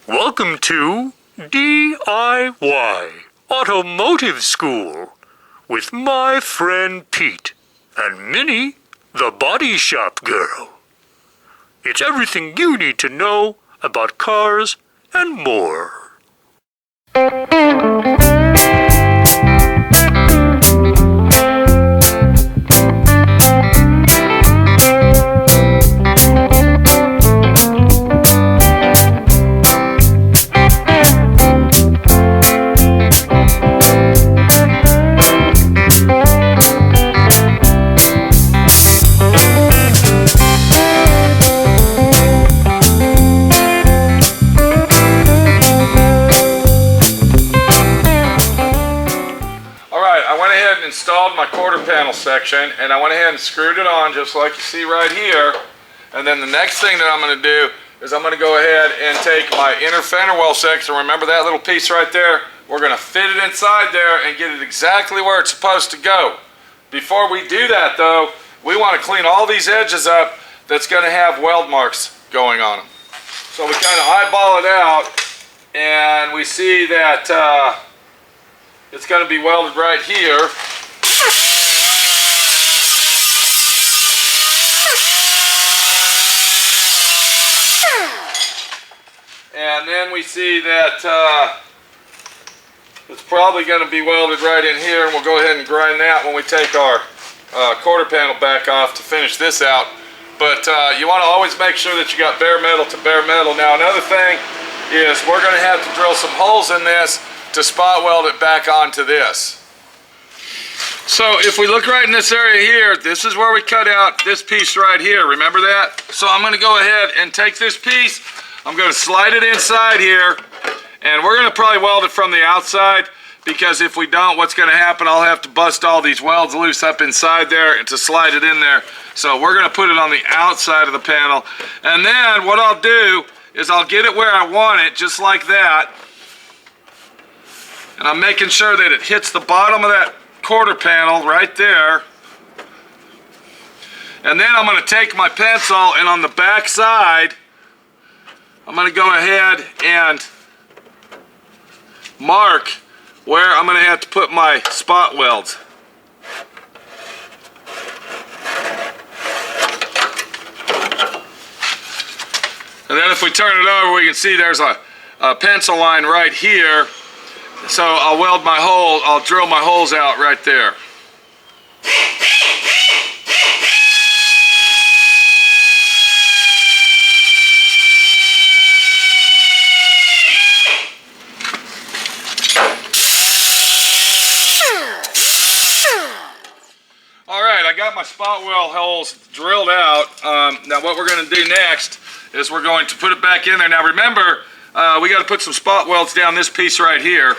Welcome to D.I.Y. Automotive School with my friend Pete and Minnie, the body shop girl. It's everything you need to know about cars and more. Installed my quarter panel section, and I went ahead and screwed it on just like you see right here. And then the next thing that I'm going to do is I'm going to go ahead and take my Inner Fender Well section. Remember that little piece right there? We're going to fit it inside there and get it exactly where it's supposed to go. Before we do that though, we want to clean all these edges up that's going to have weld marks going on them. So we kind of eyeball it out, and we see that it's going to be welded right here. And then we see that it's probably going to be welded right in here, and we'll go ahead and grind that when we take our quarter panel back off to finish this out. But you want to always make sure that you got bare metal to bare metal. Now another thing is we're going to have to drill some holes in this to spot weld it back onto this. So if we look right in this area here, this is where we cut out this piece right here. Remember that? So I'm going to go ahead and take this piece. I'm going to slide it inside here, and we're going to probably weld it from the outside, because if we don't, what's going to happen, I'll have to bust all these welds loose up inside there and to slide it in there. So we're going to put it on the outside of the panel, and then what I'll do is I'll get it where I want it, just like that. And I'm making sure that it hits the bottom of that quarter panel right there. And then I'm going to take my pencil, and on the back side, I'm going to go ahead and mark where I'm going to have to put my spot welds. And then if we turn it over, we can see there's a pencil line right here. So I'll weld my hole, I'll drill my holes out right there. Alright, I got my spot weld holes drilled out. Now what we're going to do next is we're going to put it back in there. Now remember, we got to put some spot welds down this piece right here.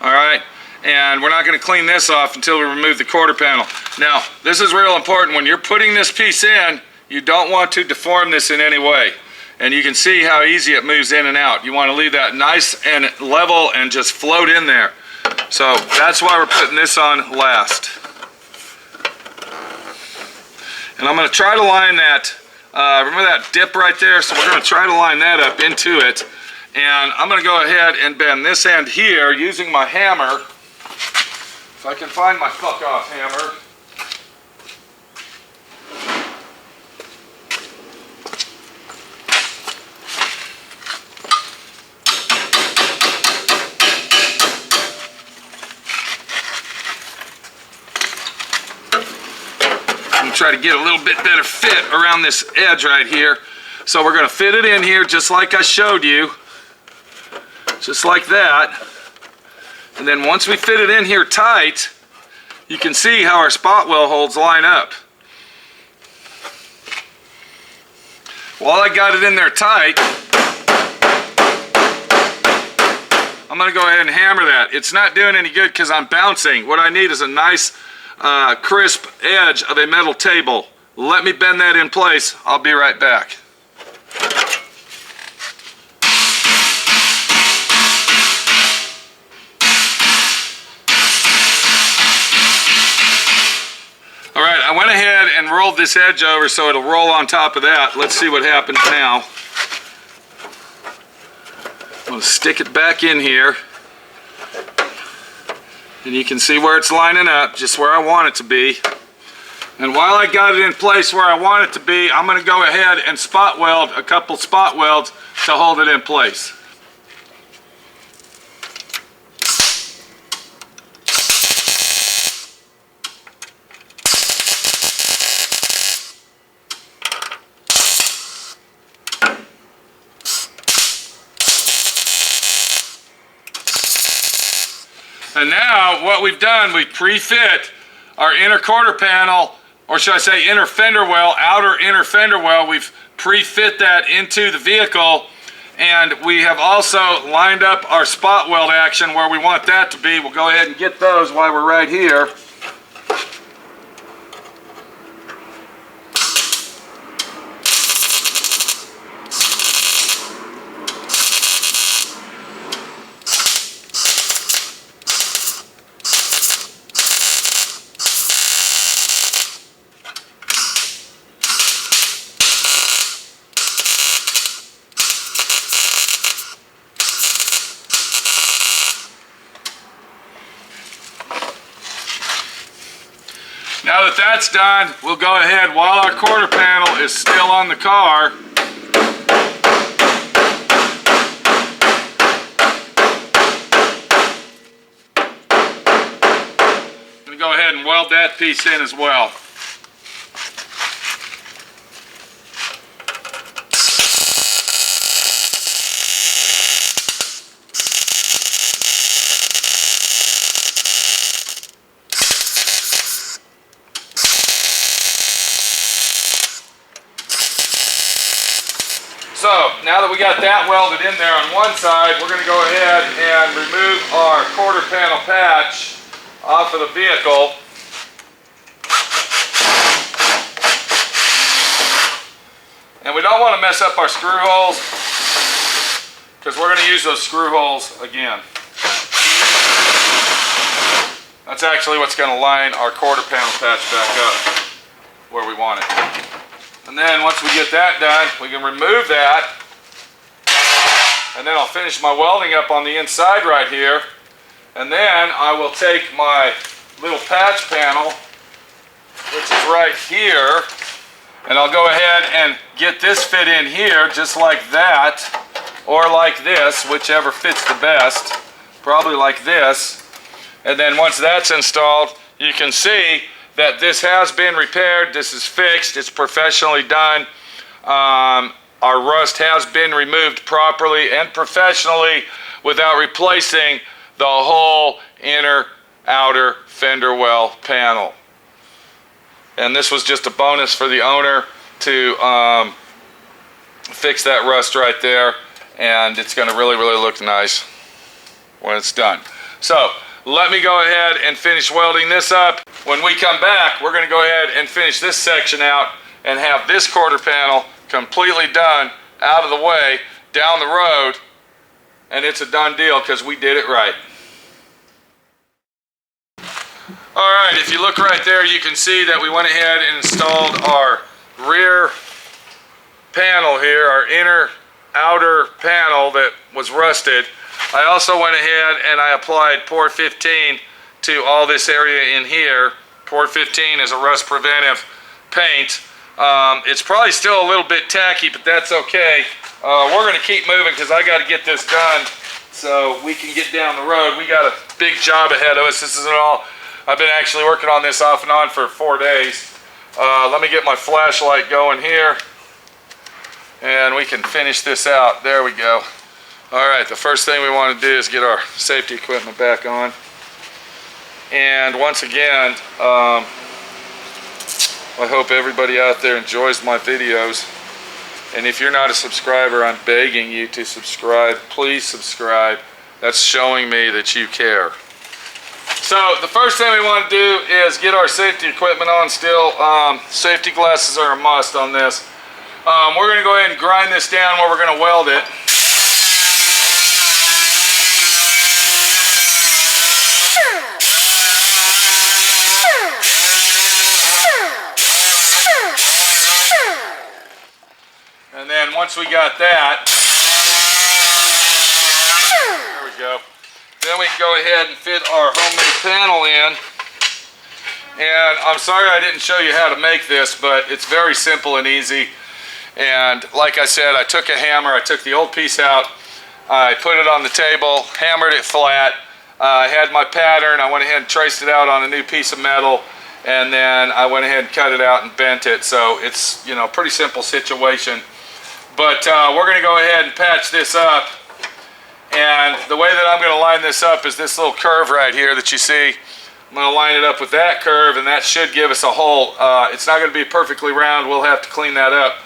Alright, and we're not going to clean this off until we remove the quarter panel. Now, this is real important. When you're putting this piece in, you don't want to deform this in any way. And you can see how easy it moves in and out. You want to leave that nice and level and just float in there. So that's why we're putting this on last. And I'm going to try to line that, remember that dip right there? So we're going to try to line that up into it. And I'm going to go ahead and bend this end here using my hammer. If I can find my fuck off hammer. I'm going to try to get a little bit better fit around this edge right here. So we're going to fit it in here just like I showed you. Just like that. And then once we fit it in here tight, you can see how our spot weld holes line up. While I got it in there tight, I'm going to go ahead and hammer that. It's not doing any good because I'm bouncing. What I need is a nice crisp edge of a metal table. Let me bend that in place. I'll be right back. Alright, I went ahead and rolled this edge over so it'll roll on top of that. Let's see what happens now. I'll stick it back in here. And you can see where it's lining up, just where I want it to be. And while I got it in place where I want it to be, I'm going to go ahead and spot weld a couple spot welds to hold it in place. And now what we've done, we've pre-fit our inner quarter panel, or should I say inner fender well, outer inner fender well. We've pre-fit that into the vehicle, and we have also lined up our spot weld action where we want that to be. We'll go ahead and get those while we're right here. Now that that's done, we'll go ahead, while our quarter panel is still on the car, I'm going to go ahead and weld that piece in as well. So, now that we got that welded in there on one side, we're going to go ahead and remove our quarter panel patch off of the vehicle. And we don't want to mess up our screw holes, because we're going to use those screw holes again. That's actually what's going to line our quarter panel patch back up where we want it. And then once we get that done, we can remove that. And then I'll finish my welding up on the inside right here. And then I will take my little patch panel, which is right here, and I'll go ahead and get this fit in here just like that, or like this, whichever fits the best. Probably like this. And then once that's installed, you can see that this has been repaired, this is fixed, it's professionally done. Our rust has been removed properly and professionally without replacing the whole inner outer fender well panel. And this was just a bonus for the owner to fix that rust right there, and it's going to really look nice when it's done. So let me go ahead and finish welding this up. When we come back, we're going to go ahead and finish this section out and have this quarter panel completely done, out of the way, down the road, and it's a done deal because we did it right. Alright, if you look right there, you can see that we went ahead and installed our rear panel here, our inner outer panel that was rusted. I also went ahead and I applied Pour 15 to all this area in here. Pour 15 is a rust preventive paint. It's probably still a little bit tacky, but that's okay. We're going to keep moving because I got to get this done so we can get down the road. We got a big job ahead of us. This isn't all. I've been actually working on this off and on for 4 days. Let me get my flashlight going here and we can finish this out. There we go. Alright, the first thing we want to do is get our safety equipment back on. And once again, I hope everybody out there enjoys my videos. And if you're not a subscriber, I'm begging you to subscribe. Please subscribe. That's showing me that you care. So the first thing we want to do is get our safety equipment on still. Safety glasses are a must on this. We're going to go ahead and grind this down where we're going to weld it. And then once we got that, Then we can go ahead and fit our homemade panel in. And I'm sorry I didn't show you how to make this, but it's very simple and easy. And like I said, I took a hammer, I took the old piece out, I put it on the table, hammered it flat. I had my pattern, I went ahead and traced it out on a new piece of metal, and then I went ahead and cut it out and bent it. So it's, you know, pretty simple situation. But we're going to go ahead and patch this up. And the way that I'm going to line this up is this little curve right here that you see. I'm going to line it up with that curve, and that should give us a hole. It's not going to be perfectly round. We'll have to clean that up.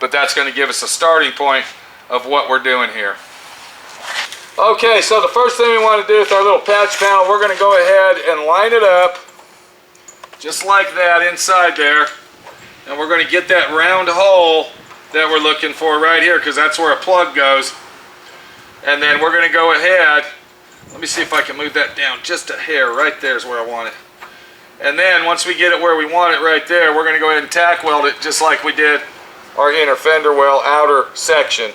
But that's going to give us a starting point of what we're doing here. Okay, so the first thing we want to do with our little patch panel, we're going to go ahead and line it up just like that inside there. And we're going to get that round hole that we're looking for right here, because that's where a plug goes. And then we're going to go ahead, let me see if I can move that down just a hair. Right there is where I want it. And then once we get it where we want it right there, we're going to go ahead and tack weld it just like we did our Inner Fender Well outer section.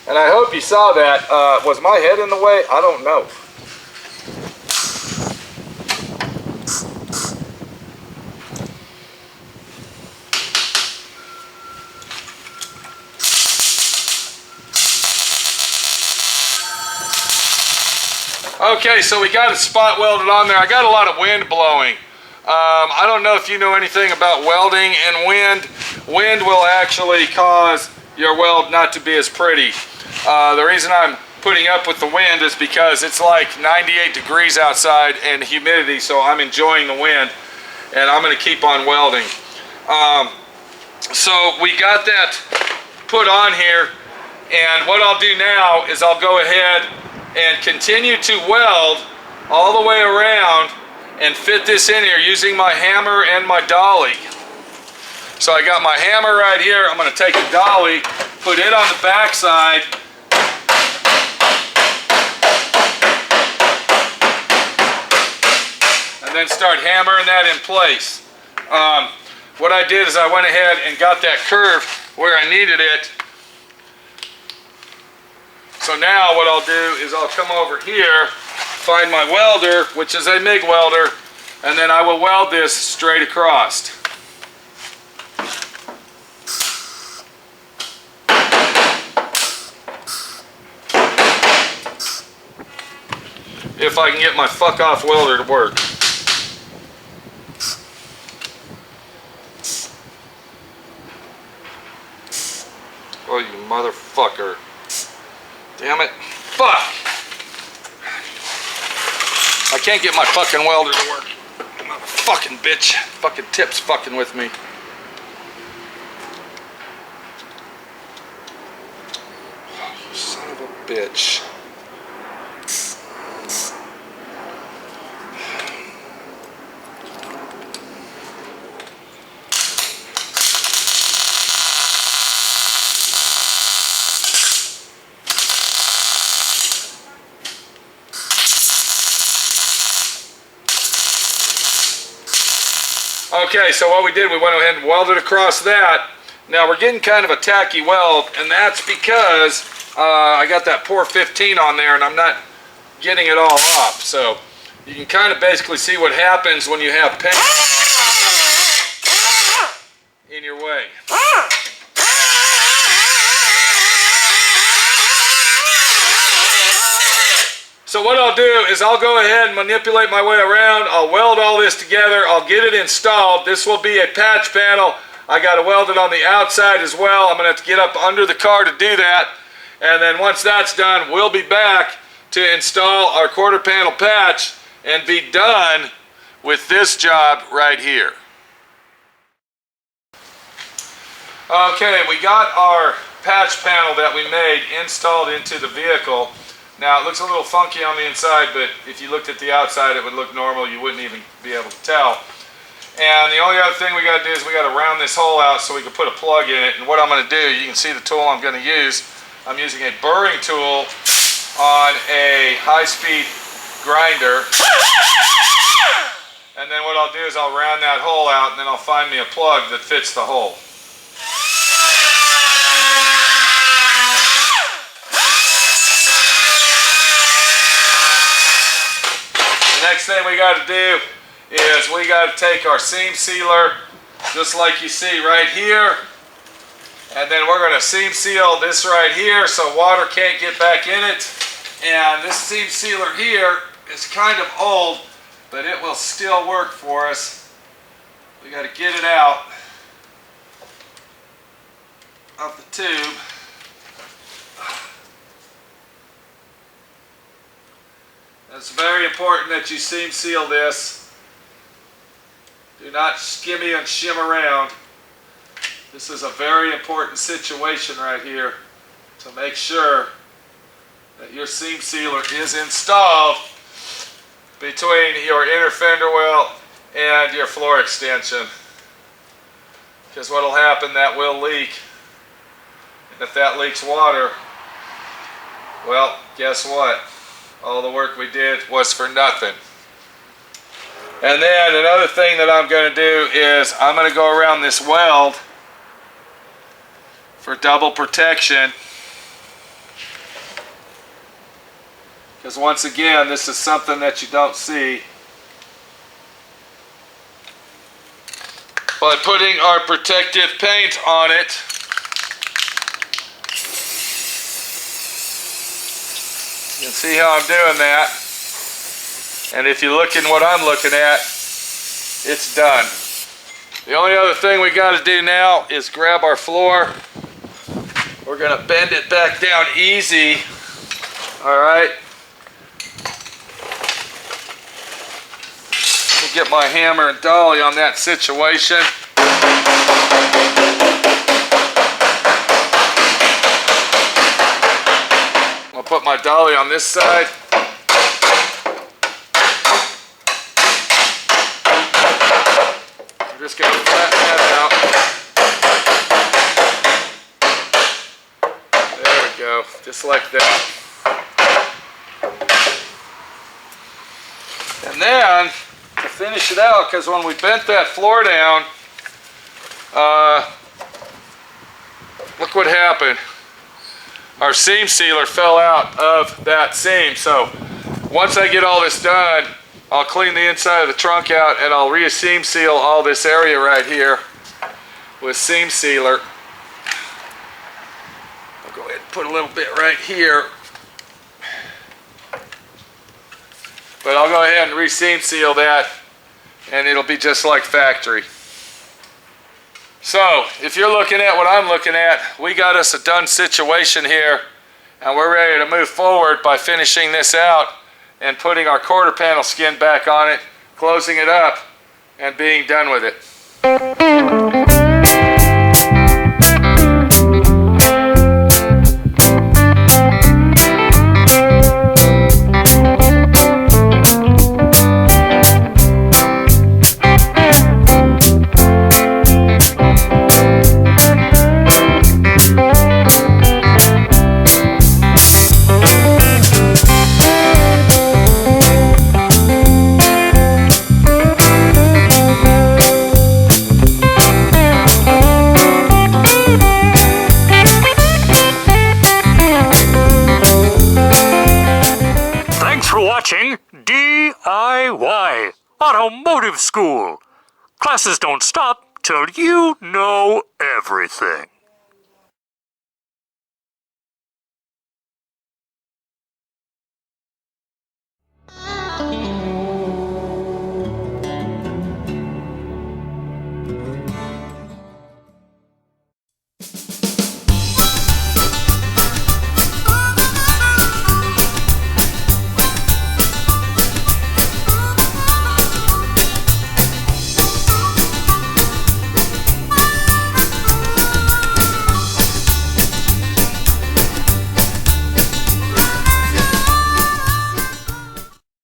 And I hope you saw that. Was my head in the way? I don't know. Okay, so we got it spot welded on there. I got a lot of wind blowing. I don't know if you know anything about welding and wind. Wind will actually cause your weld not to be as pretty. The reason I'm putting up with the wind is because it's like 98 degrees outside and humidity, so I'm enjoying the wind, and I'm going to keep on welding. So we got that put on here, and what I'll do now is I'll go ahead and continue to weld all the way around and fit this in here using my hammer and my dolly. So I got my hammer right here. I'm going to take the dolly, put it on the back side, and then start hammering that in place. What I did is I went ahead and got that curve where I needed it. So now what I'll do is I'll come over here, find my welder, which is a MIG welder, and then I will weld this straight across. If I can get my fuck off welder to work. Oh, you motherfucker. Damn it. Fuck! I can't get my fucking welder to work. Fucking bitch. Fucking tip's fucking with me. Oh, you son of a bitch. Okay, so what we did, we went ahead and welded across that. Now we're getting kind of a tacky weld, and that's because I got that poor 15 on there and I'm not getting it all off. So you can kind of basically see what happens when you have paint in your way. So what I'll do is I'll go ahead and manipulate my way around. I'll weld all this together. I'll get it installed. This will be a patch panel. I got to weld it on the outside as well. I'm going to have to get up under the car to do that. And then once that's done, we'll be back to install our quarter panel patch and be done with this job right here. Okay, we got our patch panel that we made installed into the vehicle. Now it looks a little funky on the inside, but if you looked at the outside it would look normal. You wouldn't even be able to tell. And the only other thing we got to do is we got to round this hole out so we can put a plug in it. And what I'm going to do, you can see the tool I'm going to use. I'm using a burring tool on a high-speed grinder. And then what I'll do is I'll round that hole out, and then I'll find me a plug that fits the hole. The next thing we got to do is we got to take our seam sealer, just like you see right here, and then we're going to seam seal this right here so water can't get back in it. And this seam sealer here is kind of old, but it will still work for us. We got to get it out of the tube. It's very important that you seam seal this. Do not skimmy and shim around. This is a very important situation right here to make sure that your seam sealer is installed between your inner fender well and your floor extension. Because what will happen, that will leak. And if that leaks water, well, guess what? All the work we did was for nothing. And then another thing that I'm going to do is I'm going to go around this weld for double protection. Because once again, this is something that you don't see. By putting our protective paint on it, you can see how I'm doing that. And if you look in what I'm looking at, it's done. The only other thing we got to do now is grab our floor. We're going to bend it back down easy. All right. We'll get my hammer and dolly on that situation. I'll put my dolly on this side. I'm just going to flatten that out. There we go, just like that. And then, to finish it out, because when we bent that floor down, look what happened. Our seam sealer fell out of that seam. So once I get all this done, I'll clean the inside of the trunk out and I'll re-seam seal all this area right here with seam sealer. I'll go ahead and put a little bit right here. But I'll go ahead and re-seam seal that and it'll be just like factory. So, if you're looking at what I'm looking at, we got us a done situation here, and we're ready to move forward by finishing this out and putting our quarter panel skin back on it, closing it up, and being done with it. Watching D.I.Y. Automotive School. Classes don't stop till you know everything.